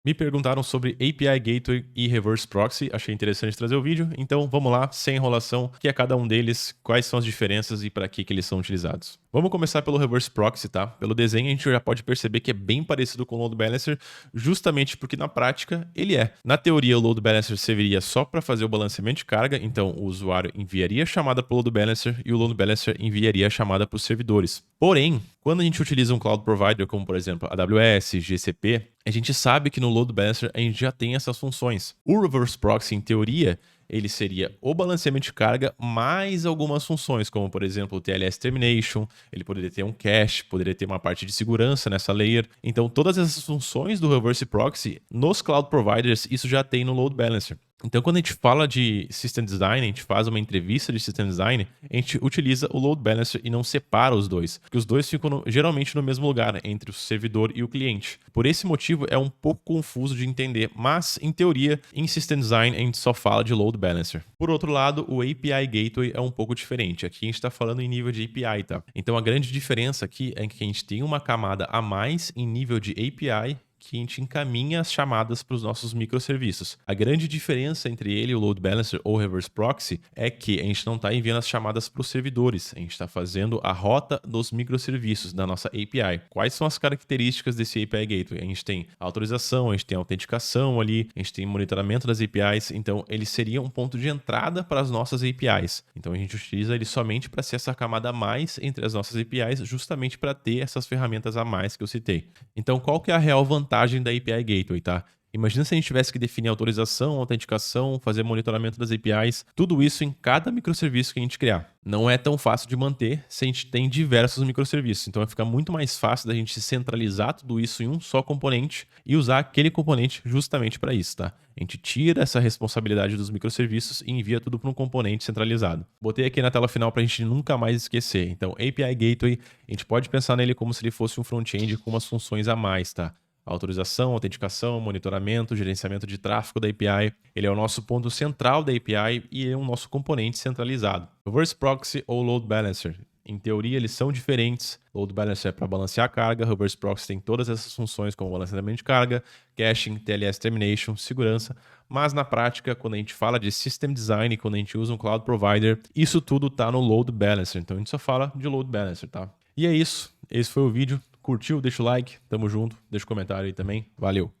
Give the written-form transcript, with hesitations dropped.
Me perguntaram sobre API Gateway e Reverse Proxy, achei interessante trazer o vídeo, então vamos lá, sem enrolação, o que é cada um deles, quais são as diferenças e para que eles são utilizados. Vamos começar pelo Reverse Proxy, tá? Pelo desenho a gente já pode perceber que é bem parecido com o Load Balancer, justamente porque na prática ele é. Na teoria o Load Balancer serviria só para fazer o balanceamento de carga, então o usuário enviaria a chamada para o Load Balancer e o Load Balancer enviaria a chamada para os servidores. Porém, quando a gente utiliza um Cloud Provider como, por exemplo, AWS, GCP, a gente sabe que no Load Balancer a gente já tem essas funções. O Reverse Proxy, em teoria, ele seria o balanceamento de carga mais algumas funções, como, por exemplo, o TLS Termination, ele poderia ter um cache, poderia ter uma parte de segurança nessa layer. Então, todas essas funções do Reverse Proxy, nos Cloud Providers, isso já tem no Load Balancer. Então, quando a gente fala de System Design, a gente faz uma entrevista de System Design, a gente utiliza o Load Balancer e não separa os dois, porque os dois ficam geralmente no mesmo lugar, entre o servidor e o cliente. Por esse motivo, é um pouco confuso de entender, mas, em teoria, em System Design, a gente só fala de Load Balancer. Por outro lado, o API Gateway é um pouco diferente. Aqui a gente está falando em nível de API, tá? Então, a grande diferença aqui é que a gente tem uma camada a mais em nível de API, que a gente encaminha as chamadas para os nossos microserviços. A grande diferença entre ele e o Load Balancer ou Reverse Proxy é que a gente não está enviando as chamadas para os servidores, a gente está fazendo a rota dos microserviços da nossa API. Quais são as características desse API Gateway? A gente tem autorização, a gente tem autenticação ali, a gente tem monitoramento das APIs, então ele seria um ponto de entrada para as nossas APIs. Então a gente utiliza ele somente para ser essa camada a mais entre as nossas APIs, justamente para ter essas ferramentas a mais que eu citei. Então qual que é a real vantagem da API Gateway, tá? Imagina se a gente tivesse que definir autorização, autenticação, fazer monitoramento das APIs, tudo isso em cada microserviço que a gente criar. Não é tão fácil de manter se a gente tem diversos microserviços. Então vai ficar muito mais fácil da gente centralizar tudo isso em um só componente e usar aquele componente justamente para isso, tá? A gente tira essa responsabilidade dos microserviços e envia tudo para um componente centralizado. Botei aqui na tela final para a gente nunca mais esquecer. Então, API Gateway, a gente pode pensar nele como se ele fosse um front-end com umas funções a mais, tá? Autorização, autenticação, monitoramento, gerenciamento de tráfego da API. Ele é o nosso ponto central da API e é o nosso componente centralizado. Reverse Proxy ou Load Balancer. Em teoria, eles são diferentes. Load Balancer é para balancear a carga, Reverse Proxy tem todas essas funções como balanceamento de carga, caching, TLS Termination, segurança. Mas na prática, quando a gente fala de System Design, quando a gente usa um Cloud Provider, isso tudo está no Load Balancer. Então a gente só fala de Load Balancer, tá? E é isso. Esse foi o vídeo. Curtiu? Deixa o like, tamo junto, deixa o comentário aí também. Valeu!